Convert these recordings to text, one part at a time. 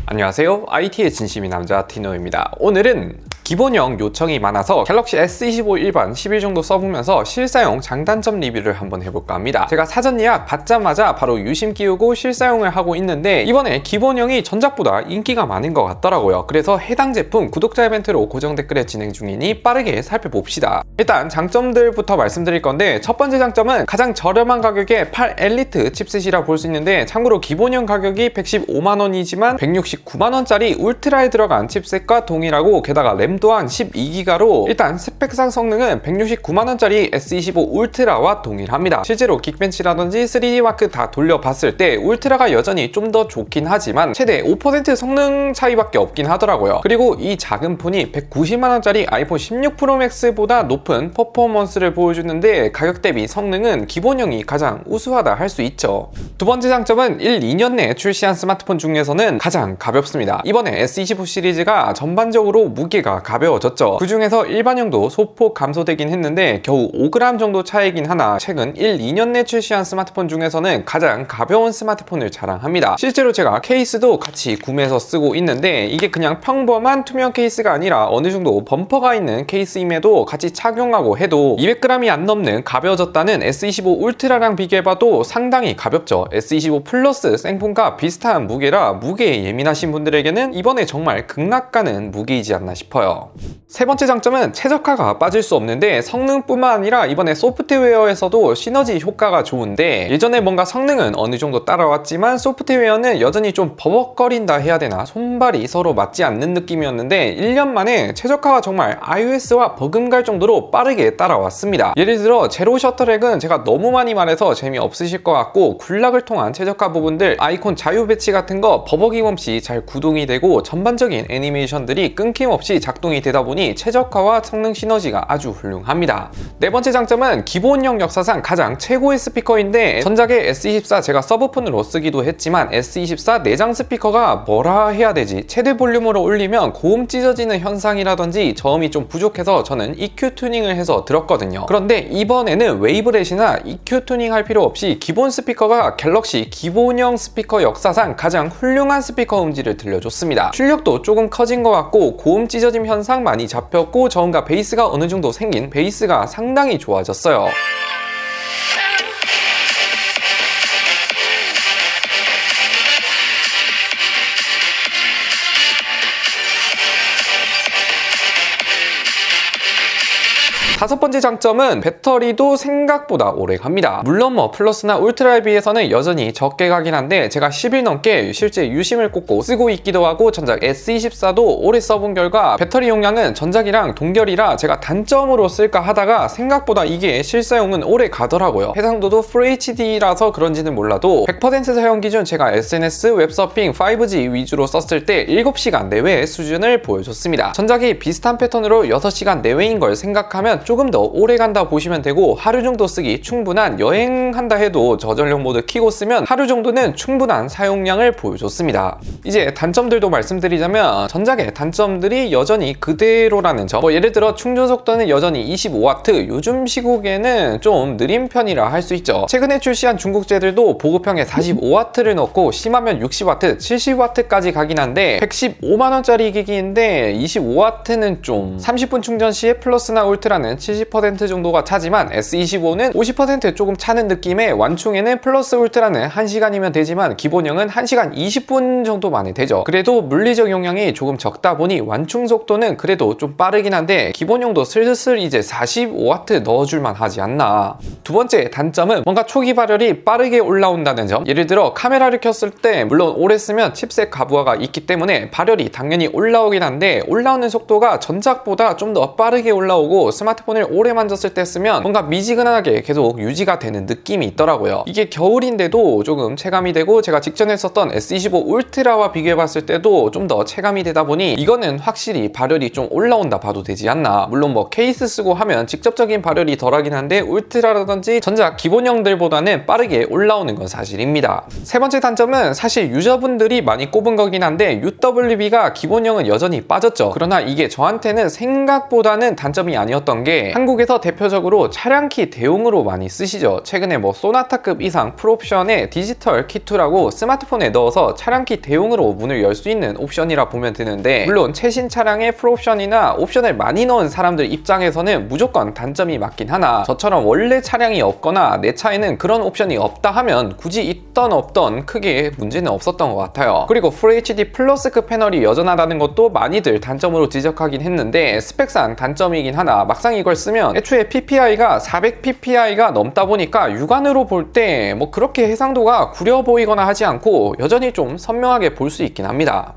안녕하세요. IT의 진심인 남자 티노입니다. 오늘은 기본형 요청이 많아서 갤럭시 S25 일반 10일 정도 써보면서 실사용 장단점 리뷰를 한번 해볼까 합니다. 제가 사전 예약 받자마자 바로 유심 끼우고 실사용을 하고 있는데 이번에 기본형이 전작보다 인기가 많은 것 같더라고요. 그래서 해당 제품 구독자 이벤트로 고정 댓글에 진행 중이니 빠르게 살펴봅시다. 일단 장점들부터 말씀드릴 건데 첫 번째 장점은 가장 저렴한 가격에 8 엘리트 칩셋이라 볼 수 있는데 참고로 기본형 가격이 115만원이지만 169만원짜리 울트라에 들어간 칩셋과 동일하고 게다가 램 또한 12기가로 일단 스펙상 성능은 169만원짜리 S25 울트라와 동일합니다. 실제로 긱벤치라든지 3D 마크 다 돌려봤을 때 울트라가 여전히 좀 더 좋긴 하지만 최대 5% 성능 차이밖에 없긴 하더라고요. 그리고 이 작은 폰이 190만원짜리 아이폰 16 프로 맥스보다 높은 퍼포먼스를 보여주는데 가격 대비 성능은 기본형이 가장 우수하다 할 수 있죠. 두 번째 장점은 1, 2년 내에 출시한 스마트폰 중에서는 가장 가볍습니다. 이번에 S25 시리즈가 전반적으로 무게가 가벼워졌죠. 그 중에서 일반형도 소폭 감소되긴 했는데 겨우 5g 정도 차이긴 하나 최근 1, 2년 내 출시한 스마트폰 중에서는 가장 가벼운 스마트폰을 자랑합니다. 실제로 제가 케이스도 같이 구매해서 쓰고 있는데 이게 그냥 평범한 투명 케이스가 아니라 어느 정도 범퍼가 있는 케이스임에도 같이 착용하고 해도 200g이 안 넘는 가벼워졌다는 S25 울트라랑 비교해봐도 상당히 가볍죠. S25 플러스 생폰과 비슷한 무게라 무게에 예민하신 분들에게는 이번에 정말 극락가는 무기이지 않나 싶어요. 세 번째 장점은 최적화가 빠질 수 없는데 성능뿐만 아니라 이번에 소프트웨어에서도 시너지 효과가 좋은데 예전에 뭔가 성능은 어느 정도 따라왔지만 소프트웨어는 여전히 좀 버벅거린다 해야 되나 손발이 서로 맞지 않는 느낌이었는데 1년 만에 최적화가 정말 iOS와 버금갈 정도로 빠르게 따라왔습니다. 예를 들어 제로 셔터렉은 제가 너무 많이 말해서 재미없으실 것 같고 굴락을 통한 최적화 부분들 아이콘 자유 배치 같은 거 버벅임 없이 잘 구동이 되고 전반적인 애니메이션들이 끊김없이 작동이 되다 보니 최적화와 성능 시너지가 아주 훌륭합니다. 네 번째 장점은 기본형 역사상 가장 최고의 스피커인데 전작의 S24 제가 서브폰으로 쓰기도 했지만 S24 내장 스피커가 뭐라 해야 되지? 최대 볼륨으로 올리면 고음 찢어지는 현상이라든지 저음이 좀 부족해서 저는 EQ 튜닝을 해서 들었거든요. 그런데 이번에는 웨이브렛이나 EQ 튜닝 할 필요 없이 기본 스피커가 갤럭시 기본형 스피커 역사상 가장 훌륭한 스피커 음질을 들려줬습니다. 출력도 조금 커진 것 같고 고음 찢어짐 현상 많이 잡혔고 저음과 베이스가 어느 정도 생긴 베이스가 상당히 좋아졌어요. 다섯 번째 장점은 배터리도 생각보다 오래 갑니다. 물론 플러스나 울트라에 비해서는 여전히 적게 가긴 한데 제가 10일 넘게 실제 유심을 꽂고 쓰고 있기도 하고 전작 S24도 오래 써본 결과 배터리 용량은 전작이랑 동결이라 제가 단점으로 쓸까 하다가 생각보다 이게 실사용은 오래 가더라고요. 해상도도 FHD라서 그런지는 몰라도 100% 사용 기준 제가 SNS, 웹서핑, 5G 위주로 썼을 때 7시간 내외의 수준을 보여줬습니다. 전작이 비슷한 패턴으로 6시간 내외인 걸 생각하면 조금 더 오래 간다 보시면 되고 하루 정도 쓰기 충분한 여행한다 해도 저전력 모드 켜고 쓰면 하루 정도는 충분한 사용량을 보여줬습니다. 이제 단점들도 말씀드리자면 전작의 단점들이 여전히 그대로라는 점 예를 들어 충전 속도는 여전히 25W 요즘 시국에는 좀 느린 편이라 할 수 있죠. 최근에 출시한 중국제들도 보급형에 45W를 넣고 심하면 60W, 70W까지 가긴 한데 115만원짜리 기기인데 25W는 좀 30분 충전 시에 플러스나 울트라는 70% 정도가 차지만 S25는 50% 조금 차는 느낌에 완충에는 플러스 울트라는 1시간이면 되지만 기본형은 1시간 20분 정도 만에 되죠. 그래도 물리적 용량이 조금 적다 보니 완충 속도는 그래도 좀 빠르긴 한데 기본형도 슬슬 이제 45W 넣어줄만 하지 않나. 두 번째 단점은 뭔가 초기 발열이 빠르게 올라온다는 점. 예를 들어 카메라를 켰을 때 물론 오래 쓰면 칩셋 가부하가 있기 때문에 발열이 당연히 올라오긴 한데 올라오는 속도가 전작보다 좀 더 빠르게 올라오고 스마트폰을 오래 만졌을 때 쓰면 뭔가 미지근하게 계속 유지가 되는 느낌이 있더라고요. 이게 겨울인데도 조금 체감이 되고 제가 직전에 썼던 S25 울트라와 비교해봤을 때도 좀 더 체감이 되다 보니 이거는 확실히 발열이 좀 올라온다 봐도 되지 않나. 물론 케이스 쓰고 하면 직접적인 발열이 덜하긴 한데 울트라라든지 전작 기본형들보다는 빠르게 올라오는 건 사실입니다. 세 번째 단점은 사실 유저분들이 많이 꼽은 거긴 한데 UWB가 기본형은 여전히 빠졌죠. 그러나 이게 저한테는 생각보다는 단점이 아니었던 게 있는데 한국에서 대표적으로 차량키 대용으로 많이 쓰시죠. 최근에 뭐 소나타급 이상 풀옵션에 디지털 키2라고 스마트폰에 넣어서 차량키 대용으로 문을 열 수 있는 옵션이라 보면 되는데, 물론 최신 차량에 풀옵션이나 옵션을 많이 넣은 사람들 입장에서는 무조건 단점이 맞긴 하나, 저처럼 원래 차량이 없거나 내 차에는 그런 옵션이 없다 하면 굳이 있던 없던 크게 문제는 없었던 것 같아요. 그리고 FHD 플러스급 패널이 여전하다는 것도 많이들 단점으로 지적하긴 했는데, 스펙상 단점이긴 하나 막상 이걸 쓰면 애초에 PPI가 400PPI가 넘다 보니까 육안으로 볼 때 뭐 그렇게 해상도가 구려 보이거나 하지 않고 여전히 좀 선명하게 볼 수 있긴 합니다.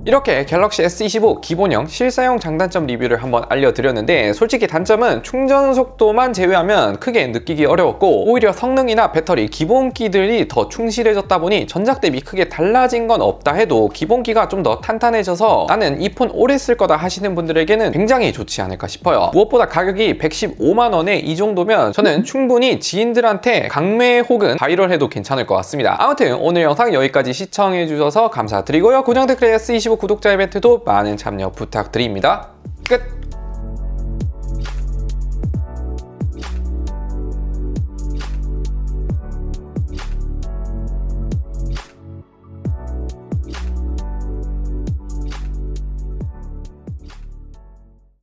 이렇게 갤럭시 S25 기본형 실사용 장단점 리뷰를 한번 알려드렸는데, 솔직히 단점은 충전 속도만 제외하면 크게 느끼기 어려웠고, 오히려 성능이나 배터리 기본기들이 더 충실해졌다 보니 전작 대비 크게 달라진 건 없다 해도 기본기가 좀 더 탄탄해져서 나는 이 폰 오래 쓸 거다 하시는 분들에게는 굉장히 좋지 않을까 싶어요. 무엇보다 가격이 115만원에 이 정도면 저는 충분히 지인들한테 강매 혹은 바이럴해도 괜찮을 것 같습니다. 아무튼 오늘 영상 여기까지 시청해주셔서 감사드리고요. 고정 댓글에 S25 구독자 이벤트도 많은 참여 부탁드립니다. 끝!